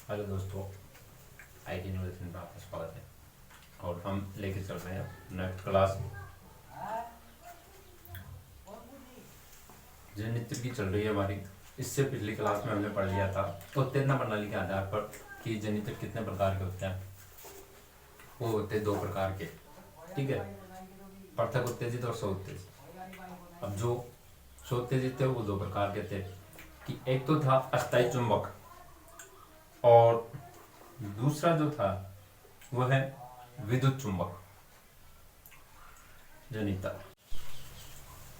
Hello दोस्तों, IT knowledge में आपका स्वागत है। और हम लेके चल रहे हैं नेक्स्ट क्लास जनित्र की चल रही है हमारी। इससे पिछली क्लास में हमने पढ़ लिया था उत्तेजना प्रणाली के आधार पर कि जनित्र कितने प्रकार के होते हैं। वो होते हैं दो प्रकार के, ठीक है, पृथक उत्तेजित और स्वउत्तेजित। अब जो स्वउत्तेजित थे वो दो प्रकार के थे कि एक तो था अस्थायी चुंबक और दूसरा जो था वो है विद्युत चुंबक जनित्र।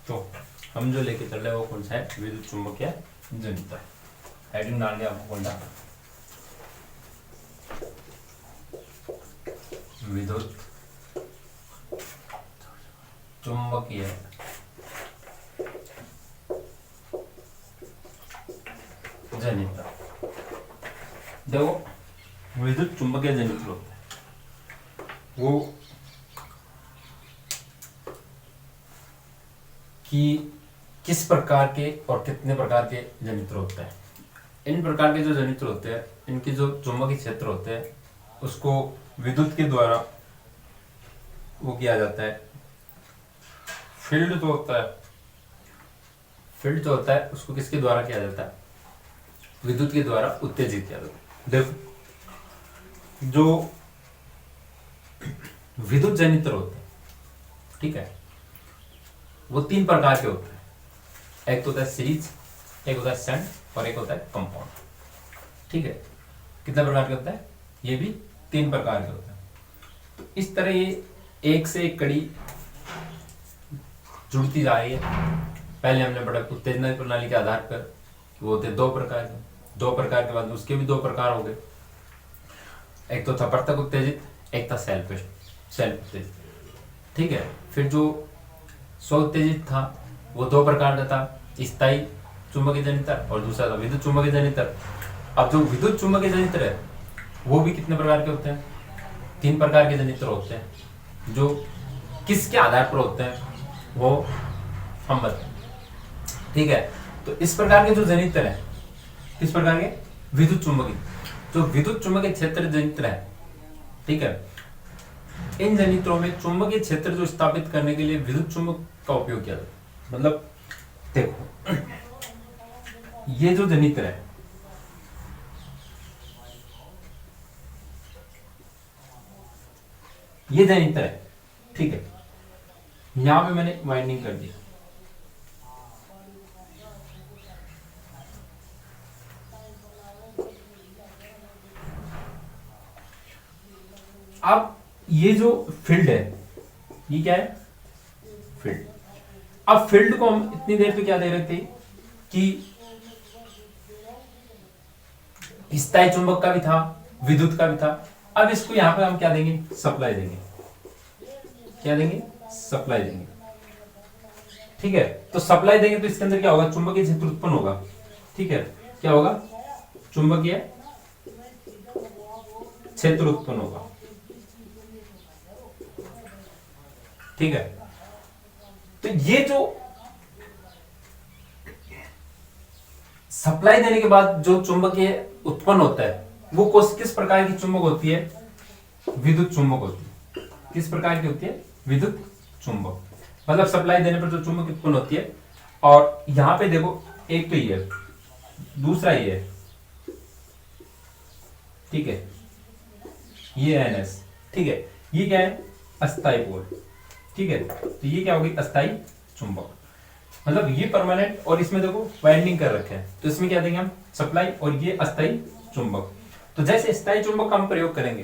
तो हम जो लेके चल रहे हैं वो कौन सा है, विद्युत चुंबक या जनित्र। हेडिंग डाल दिया आपको, कौन सा विद्युत चुंबकीय जनित्र। देखो विद्युत चुंबकीय जनित्र होता है वो कि किस प्रकार के और कितने प्रकार के जनित्र होते हैं। इन प्रकार के जो जनित्र होते हैं इनके जो चुंबकीय क्षेत्र होते हैं उसको विद्युत के द्वारा वो किया जाता है। फील्ड जो होता है उसको किसके द्वारा किया जाता है, विद्युत के द्वारा उत्तेजित किया जाता है। देखो जो विद्युत जनित्र होते हैं, ठीक है, वो तीन प्रकार के होते हैं। एक तो होता है सीरीज, एक होता है शंट और एक होता है कंपाउंड। ठीक है, कितने प्रकार के होता है, ये भी तीन प्रकार के होते हैं। तो इस तरह ये एक से एक कड़ी जुड़ती जा रही है। पहले हमने पढ़ा उत्तेजना प्रणाली के आधार पर वो होते दो प्रकार के, दो प्रकार के बाद उसके भी दो प्रकार हो गए। एक तो था पृथक उत्तेजित, एक था सेल्फ उत्तेजित, ठीक है। फिर जो स्व उत्तेजित था वो दो प्रकार का था, स्थायी चुंबकीय जनित्र और दूसरा था विद्युत चुंबकीय जनित्र। अब जो विद्युत चुंबकीय जनित्र है वो भी कितने प्रकार के होते हैं, तीन प्रकार के जनित्र होते हैं। जो किसके आधार पर होते हैं वो हम बताएं, ठीक है। तो इस प्रकार के जो जनित्र है, किस प्रकार के, विद्युत चुंबकीय, जो विद्युत चुंबकीय क्षेत्र जनित्र है, ठीक है। इन जनित्रों में चुंबकीय क्षेत्र जो स्थापित करने के लिए विद्युत चुंबक का उपयोग किया जाता है। मतलब देखो ये जो जनित्र है, ये जनित्र है, ठीक है। यहां पे मैंने वाइंडिंग कर दी। अब ये जो फील्ड है ये क्या है, फील्ड। अब फील्ड को हम इतनी देर पे क्या दे रहे थे कि स्थायी चुंबक का भी था, विद्युत का भी था। अब इसको यहां पे हम क्या देंगे, सप्लाई देंगे। क्या देंगे, सप्लाई देंगे, ठीक है। तो सप्लाई देंगे तो इसके अंदर क्या होगा, चुंबकीय क्षेत्र उत्पन्न होगा, ठीक है। क्या होगा, चुंबकीय क्षेत्र उत्पन्न होगा, ठीक है। तो ये जो सप्लाई देने के बाद जो चुंबकीय उत्पन्न होता है वो किस प्रकार की चुंबक होती है, विद्युत चुंबक होती है। किस प्रकार की होती है, विद्युत चुंबक। मतलब सप्लाई देने पर जो चुंबक उत्पन्न होती है। और यहां पे देखो एक तो ये है, दूसरा ये है, ठीक है, ये NS, ठीक है। ये क्या है, अस्थायी पोल, ठीक है। तो ये क्या होगी, अस्थायी चुंबक। मतलब ये परमानेंट और इसमें देखो वाइंडिंग कर रखे हैं, तो इसमें क्या देंगे हम, सप्लाई, और ये अस्थायी चुंबक। तो जैसे स्थायी चुंबक का हम प्रयोग करेंगे,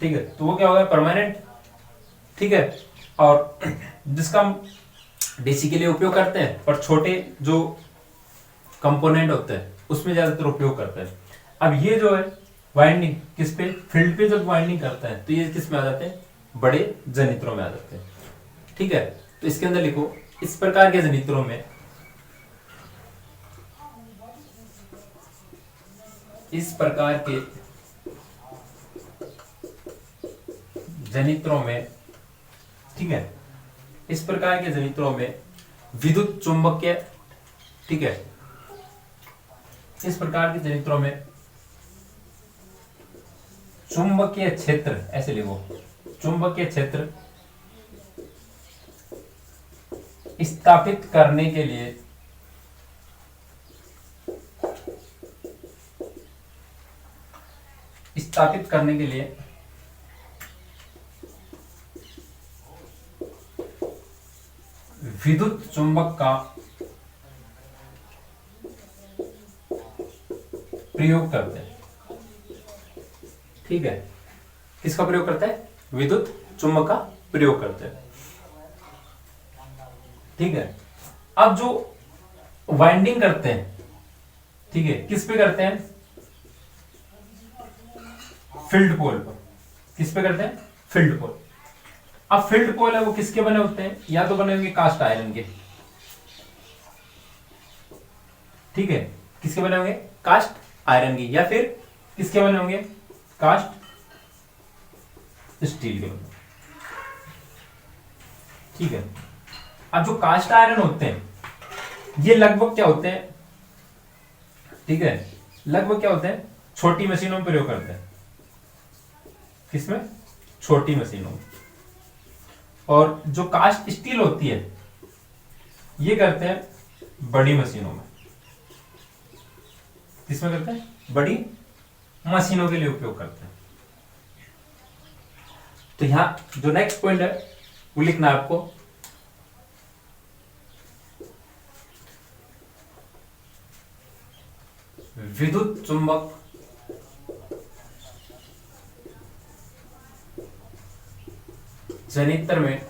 ठीक है, तो वो क्या होगा, परमानेंट, ठीक है। और जिसका हम डीसी के लिए उपयोग करते हैं और छोटे जो कंपोनेंट होते हैं उसमें ज्यादातर उपयोग करते हैं। अब ये जो है वाइंडिंग किस पे, फील्ड पे जब वाइंडिंग करते हैं तो ये किस में आ जाते हैं, बड़े जनित्रों में आ जाते हैं, ठीक है। तो इसके अंदर लिखो, इस प्रकार के जनित्रों में, इस प्रकार के जनित्रों में, ठीक है, इस प्रकार के जनित्रों में विद्युत चुंबकीय, ठीक है, इस प्रकार के जनित्रों में चुंबकीय क्षेत्र, ऐसे लिखो, चुंबकीय क्षेत्र स्थापित करने के लिए विद्युत चुंबक का प्रयोग करते हैं। ठीक है, किसका प्रयोग करते हैं? विद्युत चुंबक का प्रयोग करते हैं। ठीक है, अब जो वाइंडिंग करते हैं, ठीक है, किस पे करते हैं? फील्ड पोल पर। किस पे करते हैं? फील्ड पोल। अब फील्ड पोल है वो किसके बने होते हैं? या तो बने होंगे कास्ट आयरन के। ठीक है, किसके बने होंगे? कास्ट आयरन की। या फिर किसके बने होंगे? कास्ट स्टील के बने। ठीक है, अब जो कास्ट आयरन होते हैं ये लगभग क्या होते हैं? ठीक है, लगभग क्या होते हैं? छोटी मशीनों में प्रयोग करते हैं। किसमें? छोटी मशीनों में। और जो कास्ट स्टील होती है ये करते हैं बड़ी मशीनों में। किसमें करते हैं? बड़ी मशीनों के लिए उपयोग करते हैं। तो यहां जो नेक्स्ट पॉइंट है वो लिखना है आपको, विद्युत चुंबक जनित्र में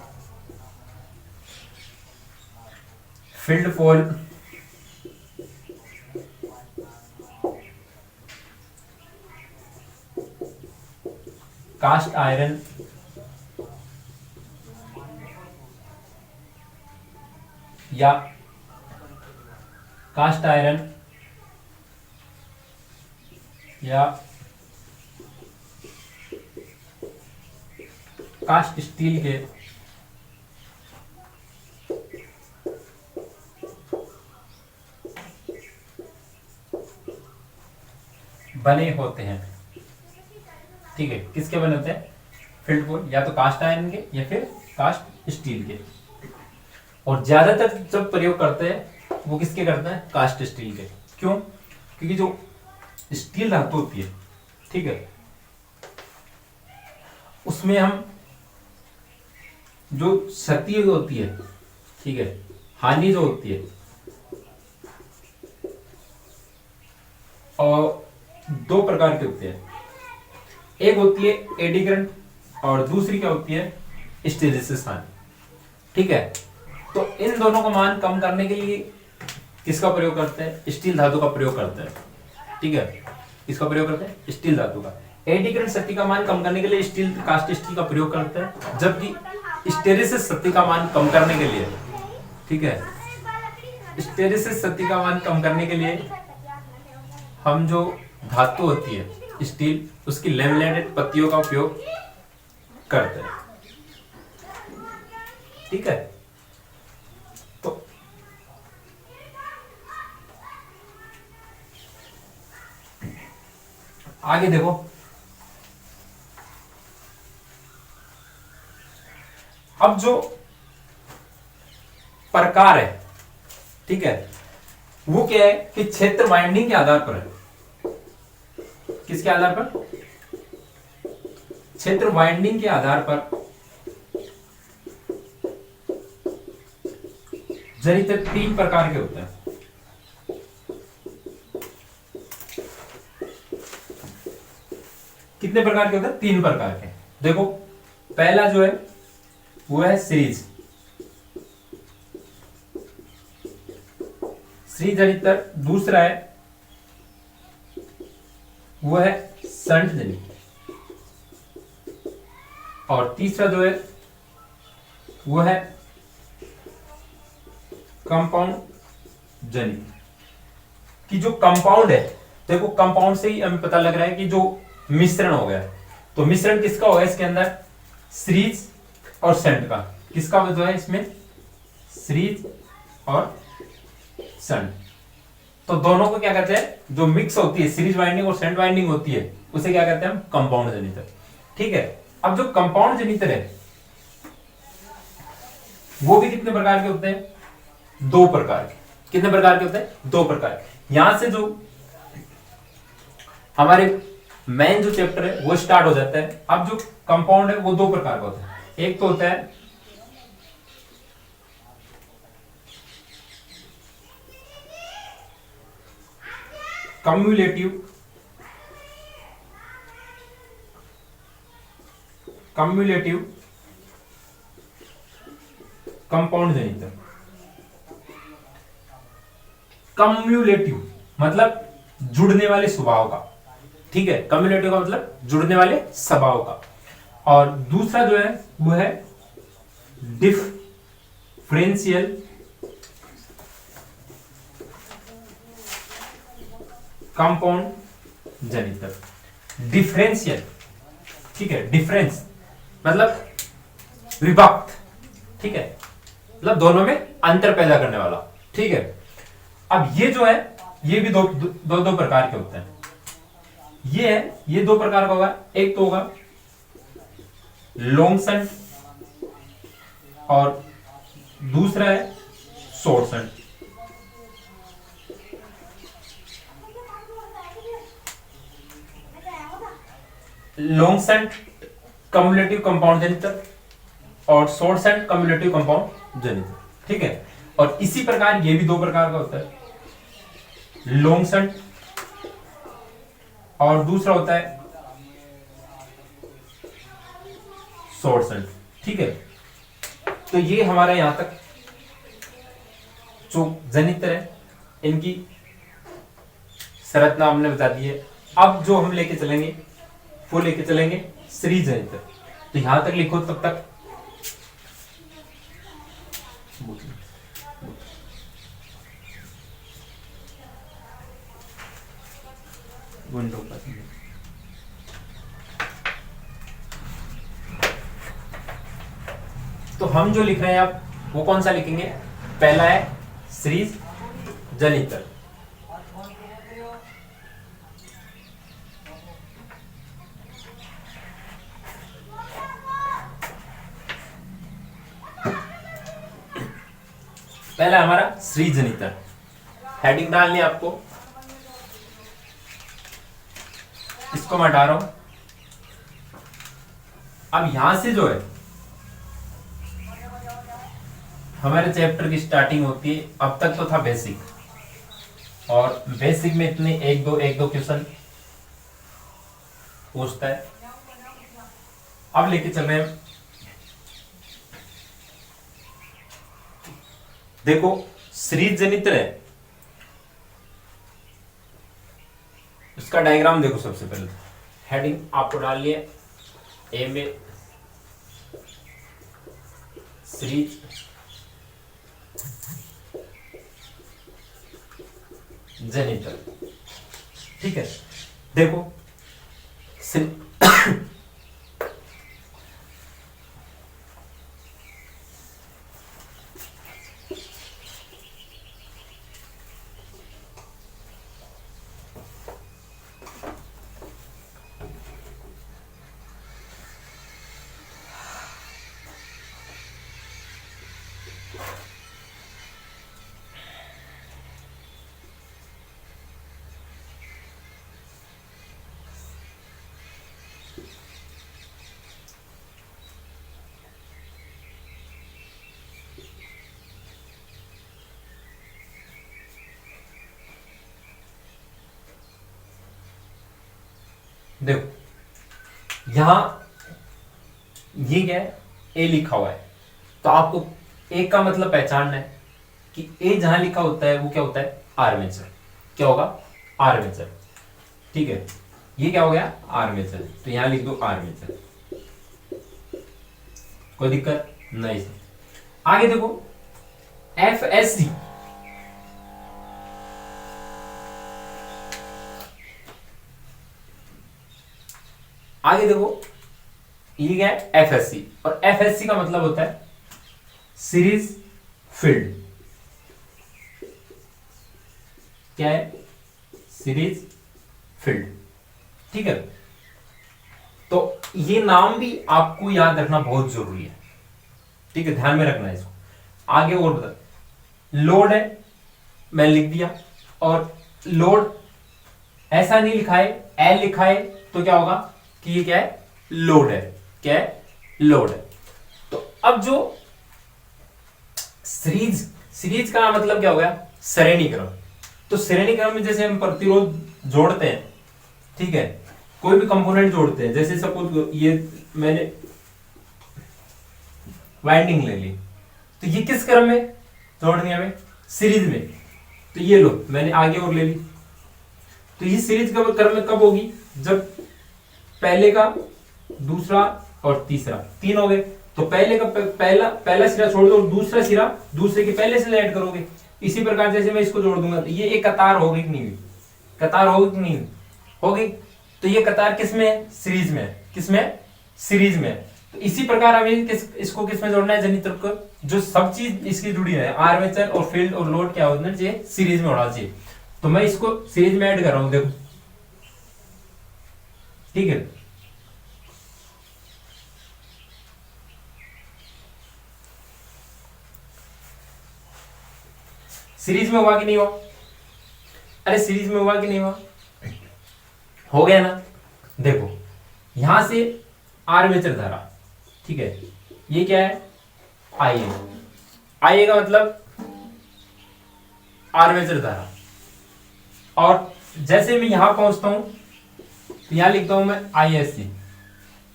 फील्ड पोल कास्ट आयरन या कास्ट आयरन या कास्ट स्टील के बने होते हैं। ठीक है, किसके बने होते हैं? फील्ड पोल या तो कास्ट आयरन के या फिर कास्ट स्टील के। और ज्यादातर जब प्रयोग करते हैं वो किसके करते हैं? कास्ट स्टील के। क्यों? क्योंकि जो स्टील धातु होती है, ठीक है, उसमें हम जो क्षति होती है, ठीक है, हानि जो होती है, और दो प्रकार के होते हैं। एक होती है एडी करंट और दूसरी क्या होती है? हिस्टैरिसीस हानि। ठीक है, तो इन दोनों का मान कम करने के लिए किसका प्रयोग करते हैं? स्टील धातु का प्रयोग करते हैं। ठीक है, किसका प्रयोग करते हैं? स्टील धातु का। एडी करंट शक्ति का मान कम करने के लिए स्टील, कास्ट स्टील का प्रयोग करते हैं, जबकि हिस्टैरिसीस शक्ति का मान कम करने के लिए, ठीक है, हिस्टैरिसीस शक्ति का मान कम करने के लिए हम जो धातु होती है स्टील, उसकी लैमिनेटेड पत्तियों का उपयोग करते हैं। ठीक है, तो आगे देखो, अब जो प्रकार है, ठीक है, वो क्या है कि क्षेत्र वाइंडिंग के आधार पर है। किसके आधार पर? क्षेत्र वाइंडिंग के आधार पर जनित्र 3 प्रकार के होते हैं। कितने प्रकार के होते हैं? 3 प्रकार के। देखो, पहला जो है वो है सीरीज जनित्र। दूसरा है वो है शंट जनित्र। और तीसरा जो है वो है कंपाउंड जनित्र। कि जो कंपाउंड है, देखो कंपाउंड से ही हमें पता लग रहा है कि जो मिश्रण हो गया, तो मिश्रण किसका होगा इसके अंदर? सीरीज और शंट का। किसका जो है इसमें? सीरीज और शंट। तो दोनों को क्या कहते हैं, जो मिक्स होती है सीरीज वाइंडिंग और शंट वाइंडिंग होती है, उसे क्या कहते हैं हम, कंपाउंड जनित्र। ठीक है। अब जो कंपाउंड जनित्र है वो भी कितने प्रकार के होते हैं, 2 प्रकार के। कितने प्रकार के होते हैं, 2 प्रकार के। यहां से जो हमारे मेन जो चैप्टर है वो स्टार्ट हो जाता है। अब जो कंपाउंड है वो 2 प्रकार का होता है। एक तो होता है कम्युलेटिव कंपाउंड जनित्र। कम्युलेटिव मतलब जुड़ने वाले स्वभाव का। ठीक है, कम्युलेटिव का मतलब जुड़ने वाले स्वभाव का। और दूसरा जो है वो है डिफरेंशियल कंपाउंड जनित्र। डिफरेंशियल, ठीक है, डिफरेंस मतलब विभक्त। ठीक है, मतलब दोनों में अंतर पैदा करने वाला। ठीक है। अब ये जो है ये भी दो प्रकार के होते हैं। ये 2 प्रकार का होगा। एक तो होगा लॉन्ग शंट और दूसरा है short shunt. Long shunt cumulative compound जनित्र और शॉर्ट शंट कम्युलेटिव कंपाउंड जनित्र। ठीक है। और इसी प्रकार ये भी 2 प्रकार का होता है, लॉन्ग शंट और दूसरा होता है शॉर्ट शंट। ठीक है। तो ये हमारा यहां तक जो जनित्र है इनकी संरचना हमने बता दी है। अब जो हम लेके चलेंगे वो लेके चलेंगे सीरीज जनित्र। तो यहां तक लिखो तब तक। विंडो पर तो हम जो लिख रहे हैं अब वो कौन सा लिखेंगे, पहला है सीरीज जनित्र। पहला हमारा सीरीज जनित्र। हेडिंग डालनी है आपको, इसको मैं हटा रहा हूं। अब यहां से जो है हमारे चैप्टर की स्टार्टिंग होती है। अब तक तो था बेसिक, और बेसिक में इतने एक दो क्वेश्चन पूछता है। अब लेके चल रहे हैं, देखो सीरीज जनित्र है, उसका डायग्राम देखो। सबसे पहले हेडिंग आपको डालनी है ए में सीरीज जनित्र। ठीक है। देखो देखो यहां ये क्या है, ए लिखा हुआ है। तो आपको ए का मतलब पहचानना है कि ए जहां लिखा होता है वो क्या होता है, आर्मेचर। क्या होगा, आर्मेचर। ठीक है, ये क्या हो गया, आर्मेचर। तो यहां लिख दो आर्मेचर, कोई दिक्कत नहीं। आगे देखो एफ एस सी, आगे देखो ये क्या है, एफएससी। और एफएससी का मतलब होता है सीरीज फील्ड। क्या है, सीरीज फील्ड। ठीक है, तो ये नाम भी आपको याद रखना बहुत जरूरी है। ठीक है, ध्यान में रखना है इसको। आगे और बता, लोड है मैं लिख दिया, और लोड ऐसा नहीं लिखा है, एल लिखा है, तो क्या होगा कि ये क्या है, लोड है। क्या है, लोड है। तो अब जो सीरीज, सीरीज का मतलब क्या हो गया, श्रेणी क्रम। तो श्रेणी क्रम में जैसे हम प्रतिरोध जोड़ते हैं, ठीक है, कोई भी कंपोनेंट जोड़ते हैं, जैसे सपोज ये मैंने वाइंडिंग ले ली, तो ये किस क्रम में जोड़नी है हमें, सीरीज में। तो ये लो मैंने आगे और ले ली, तो ये सीरीज क्रम में कब होगी, जब पहले का, दूसरा और तीसरा तीन हो गए, तो पहले का पहला पहला सिरा छोड़ दो और दूसरा सिरा दूसरे के पहले से ऐड करोगे। इसी प्रकार जैसे मैं इसको जोड़ दूंगा, तो ये एक कतार होगी कि नहीं, कतार होगी कि नहीं होगी। तो ये कतार किस में है, सीरीज में है। किस में है, सीरीज में है। तो इसी प्रकार हमें इसको किस में जोड़ना है, जनित्र को, जो सब चीज इसकी जुड़ी है, आर्मेचर और फील्ड और लोड क्या होना चाहिए, सीरीज में होना चाहिए। तो मैं इसको सीरीज में ऐड कर रहा हूं, देखो। ठीक है, सीरीज में हुआ कि नहीं हुआ, अरे सीरीज में हुआ कि नहीं हुआ, हो गया ना। देखो यहां से आर्मेचर धारा, ठीक है, ये क्या है, आई ए, आई ए का मतलब आर्मेचर धारा। और जैसे मैं यहां पहुंचता हूं, तो यहां लिखता हूं मैं आई एस सी,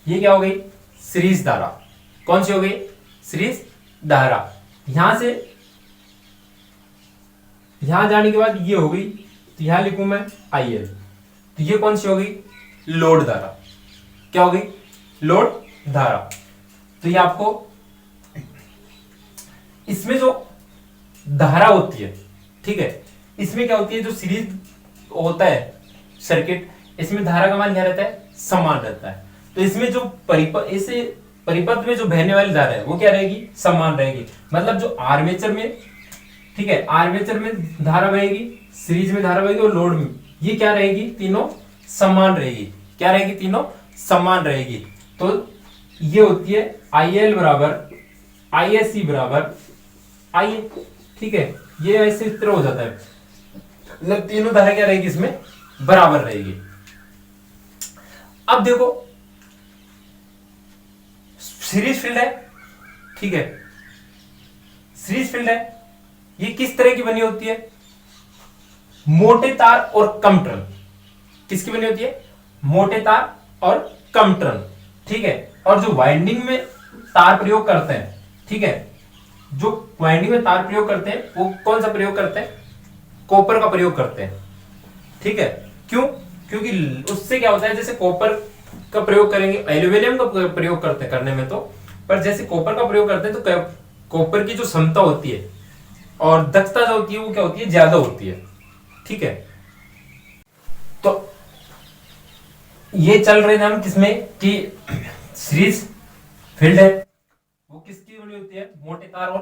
ये क्या हो गई, सीरीज धारा। कौन सी हो गई, सीरीज धारा। यहां से यहां जाने के बाद ये हो गई, तो यहां लिखूं मैं आई एल, तो ये कौन सी हो गई, लोड धारा। क्या हो गई, लोड धारा। तो ये आपको, इसमें जो धारा होती है, ठीक है, इसमें क्या होती है, जो सीरीज होता है सर्किट, इसमें धारा का मान क्या रहता है, समान रहता है। तो इसमें जो इसे परिपथ में जो बहने वाली धारा है वो क्या रहेगी, समान रहेगी। मतलब जो आर्मेचर में, ठीक है, आर्मेचर में धारा बहेगी, सीरीज में धारा बहेगी और लोड में, ये क्या रहेगी, तीनों समान रहेगी। क्या रहेगी, तीनों समान रहेगी। तो ये होती है आई एल बराबर आई एस सी बराबर आई ए। ठीक है, ये ऐसे इस तरह हो जाता है, मतलब तीनों धारा क्या रहेगी, इसमें बराबर रहेगी। अब देखो सीरीज फील्ड है, ठीक है, सीरीज फील्ड है, ये किस तरह की बनी होती है, मोटे तार और कम टर्न। किसकी बनी होती है, मोटे तार और कम टर्न। ठीक है, और जो वाइंडिंग में तार प्रयोग करते हैं, ठीक है, जो वाइंडिंग में तार प्रयोग करते हैं वो कौन सा प्रयोग करते हैं, कॉपर का प्रयोग करते हैं। ठीक है, क्यों, क्योंकि उससे क्या होता है, जैसे कॉपर का प्रयोग करेंगे, एल्यूमिनियम का प्रयोग करते हैं करने में तो, पर जैसे कॉपर का प्रयोग करते हैं तो कॉपर की जो क्षमता होती है और दक्षता जो होती है वो क्या होती है, ज्यादा होती है। ठीक है, तो ये चल रहे थे हम किसमें, कि सीरीज फील्ड है, वो किसकी बनी होती है, मोटे तार और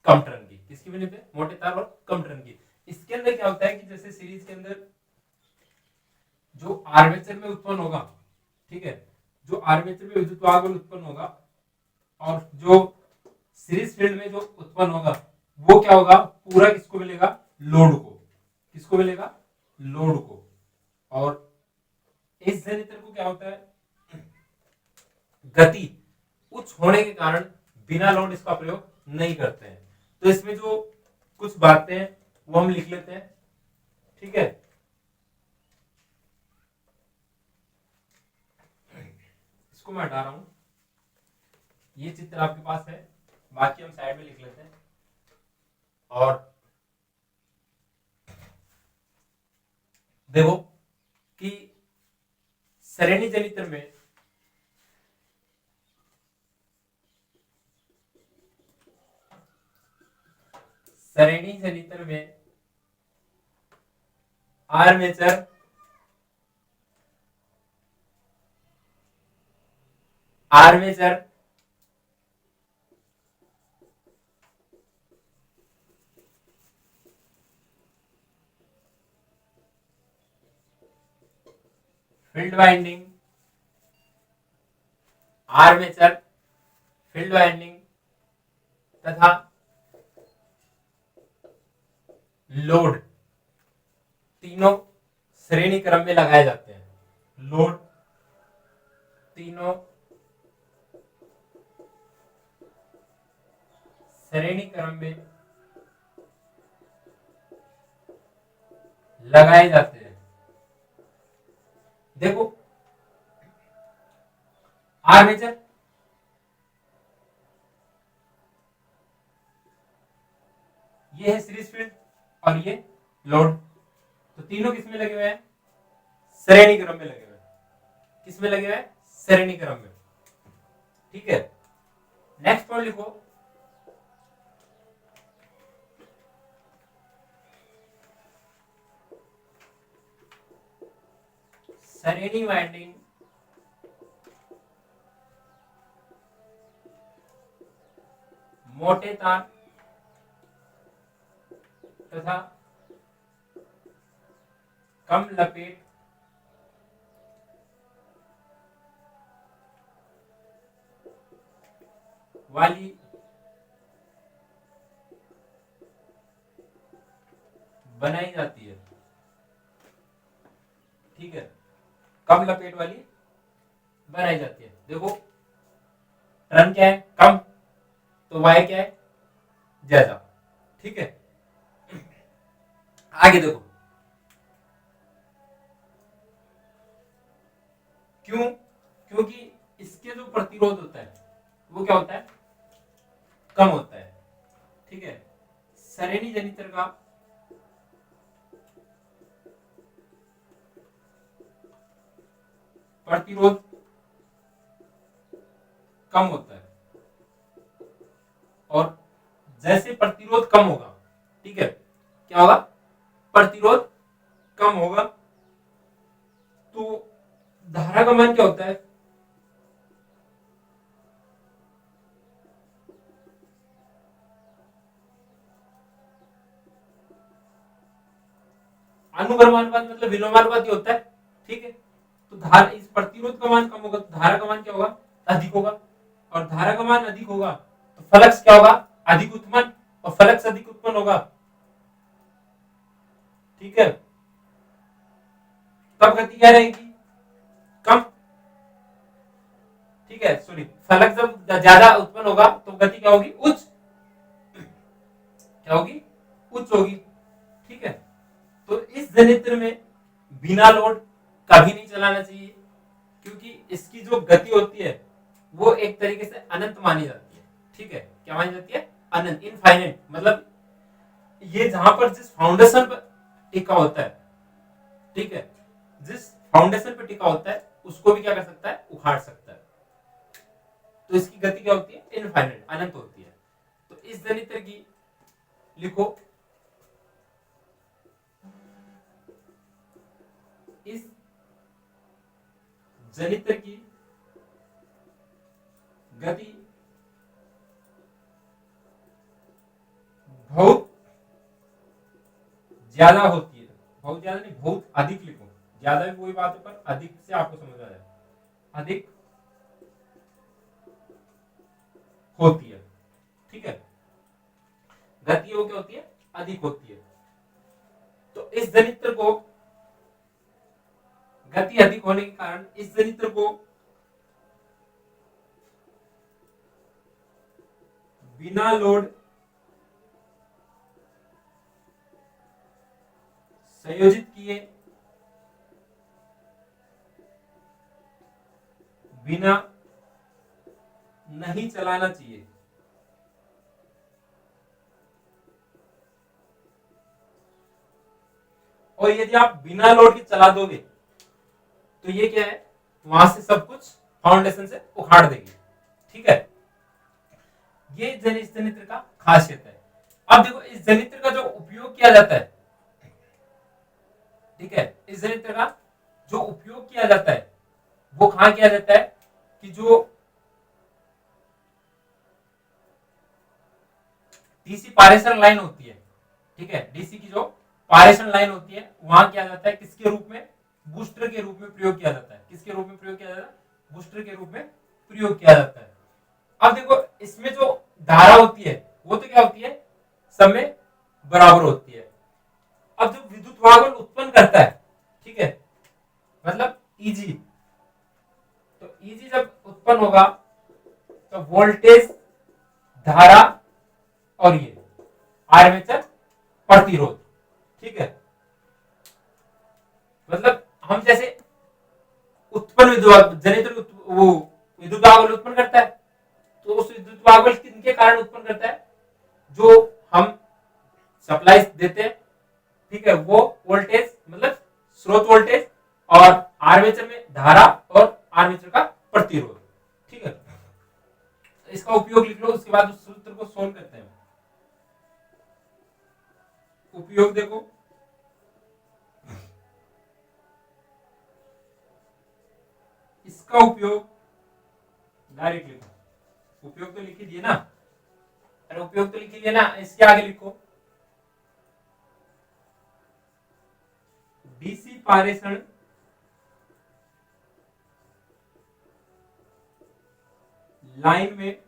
कम टर्न की। किसकी बनी होती है, मोटे तार और कम टर्न की। इसके अंदर क्या होता है कि जैसे सीरीज के अंदर जो आर्मेचर में उत्पन्न होगा, ठीक है, जो आर्मेचर में विद्युत वाहक बल उत्पन्न होगा, और जो सीरीज फील्ड में जो उत्पन्न होगा वो क्या होगा, पूरा किसको मिलेगा, लोड को। किसको मिलेगा, लोड को। और इस जनरेटर को क्या होता है, गति उच्च होने के कारण बिना लोड इसका प्रयोग नहीं करते हैं। तो इसमें जो कुछ बातें हैं वो हम लिख लेते हैं। ठीक है, इसको मैं हटा रहा हूं, ये चित्र आपके पास है, बाकी हम साइड में लिख लेते हैं। और देखो कि श्रेणी जनित्र में श्रेणी जनित्र में armature armature field winding, armature, field winding तथा लोड तीनों श्रेणी क्रम में लगाए जाते हैं। लोड तीनों श्रेणी क्रम में लगाए जाते हैं। देखो आर्मेचर ये है सीरीज फील्ड और ये लोड, तो तीनों किस में लगे हुए हैं? श्रेणी क्रम में लगे हुए हैं। किस में लगे हुए हैं? श्रेणी क्रम में। ठीक है, नेक्स्ट पॉइंट लिखो, श्रेणी वाइंडिंग मोटे तार तथा कम लपेट वाली बनाई जाती है। ठीक है, कम लपेट वाली बनाई जाती है। देखो टर्न क्या है? कम, तो वाई क्या है? ज्यादा। ठीक है, आगे देखो, क्यों? क्योंकि इसके जो प्रतिरोध होता है वो क्या होता है? कम होता है। ठीक है, श्रेणी जनित्र का प्रतिरोध कम होता है, और जैसे प्रतिरोध कम होगा, ठीक है, क्या होगा? प्रतिरोध कम होगा, तो धारा का मान क्या होता है? अनुक्रमानुपात मतलब विलोमानुपाती होता है। ठीक है, तो धारा, इस प्रतिरोध का मान कम होगा तो धारा का मान क्या होगा? अधिक होगा, और धारा का मान अधिक होगा तो फ्लक्स क्या होगा? अधिक उत्पन्न, और फ्लक्स अधिक उत्पन्न होगा। ठीक है, तब गति क्या रहेगी? कम। ठीक है, सॉरी, फ्लक्स जब ज्यादा उत्पन्न होगा तो गति क्या होगी? उच्च। क्या होगी? उच्च होगी। ठीक है, तो इस जनित्र में बिना लोड कभी नहीं चलाना चाहिए, क्योंकि इसकी जो गति होती है वो एक तरीके से अनंत मानी जाती है। ठीक है, क्या मानी जाती है? अनंत, इनफाइनाइट। मतलब ये जहां पर जिस फाउंडेशन पर टिका होता है, ठीक है, जिस फाउंडेशन पर टिका होता है उसको भी क्या कर सकता है? उखाड़ सकता है। तो इसकी गति क्या होती है? इनफाइनाइट, अनंत होती है। तो इस जनित्र की लिखो, इस जनित्र की गति बहुत ज्यादा होती है। बहुत ज्यादा नहीं, बहुत अधिक लिखो। ज्यादा भी वही बात है, पर अधिक से आपको समझ आ जाए। अधिक होती है। ठीक है, गति वो क्या होती है? अधिक होती है। तो इस जनित्र को, गति अधिक होने के कारण इस जनित्र को बिना लोड संयोजित किए बिना नहीं चलाना चाहिए। और यदि आप बिना लोड के चला दोगे तो ये क्या है? वहां से सब कुछ फाउंडेशन से उखाड़ देगी। ठीक है, ये इस जनित्र का खासियत है। अब देखो, इस जनित्र का जो उपयोग किया जाता है, ठीक है, इस जनित्र का जो उपयोग किया जाता है वो कहां किया जाता है? कि जो डीसी पारेषण लाइन होती है, ठीक है, डीसी की जो पारेषण लाइन होती है वहां किया जाता है। किसके रूप में? बूस्टर के रूप में प्रयोग किया जाता है। किसके रूप में प्रयोग किया जाता है? बूस्टर के रूप में प्रयोग किया जाता है। अब देखो इसमें जो धारा होती है वो तो क्या होती है, सब में बराबर होती है। अब जो विद्युत वाहक उत्पन्न करता है, ठीक है, मतलब ईजी, तो ईजी जब उत्पन्न होगा तो वोल्टेज, धारा और ये आर्मेचर प्रतिरोध, ठीक है, मतलब हम जैसे उत्पन्न विद्युत जनरेटर वो विद्युत वाहक उत्पन्न करता है, तो उस विद्युत वाहक किनके कारण उत्पन्न करता है? जो हम सप्लाई देते हैं, ठीक है, वो वोल्टेज मतलब स्रोत वोल्टेज, और आर्मेचर में धारा और आर्मेचर का प्रतिरोध, ठीक है। इसका उपयोग लिख लो, उसके बाद उस सूत्र को सोल्व करते हैं। उपयोग देखो, इसका उपयोग डायरेक्ट लिखो, उपयोग तो लिख ही दिए ना, अरे उपयोग तो लिख ही दिए ना, इसके आगे लिखो डीसी पारेषण लाइन में